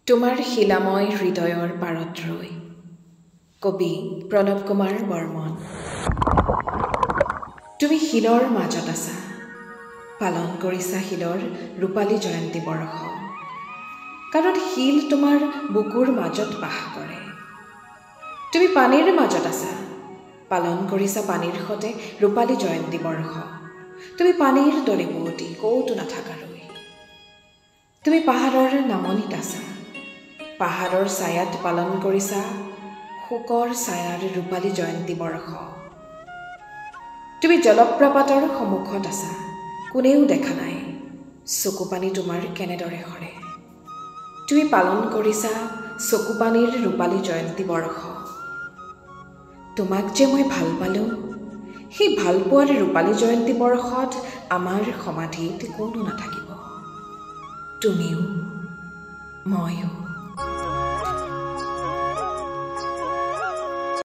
তোমাৰ শিলাময় হৃদয়ৰ পাৰত ৰৈ কবি প্ৰণৱ কুমাৰ বৰ্মন। তুমি শিলৰ মাজত আছা, পালন কৰিছা শিলৰ ৰূপালী জয়ন্তী বৰ্ষ। কাৰণ শিল তোমাৰ বুকুৰ মাজত বাস কৰে। তুমি পানীৰ মাজত আছা, পালন কৰিছা পানীৰ সতে ৰূপালী জয়ন্তী বৰ্ষ। তুমি পানীৰ দৰে বুৱতী ক'তো নাথাকালৈ। তুমি পাহাৰৰ নামনিত আছা, পাহাৰৰ ছায়াত পালন কৰিছা শোকৰ ছায়াৰ ৰূপালী জয়ন্তী বৰ্ষ। তুমি জলপ্ৰপাতৰ সন্মুখত আছা, কোনেও দেখা নাই চকুপানী তোমাৰ কেনেদৰে সৰে। তুমি পালন কৰিছা চকুপানীৰ ৰূপালী জয়ন্তী বৰ্ষ। তোমাক যে মই ভাল পালোঁ, সেই ভালপোৱাৰ ৰূপালী জয়ন্তী বৰ্ষত আমাৰ সমাধিত কোনো নাথাকিব, তুমিও ময়ো।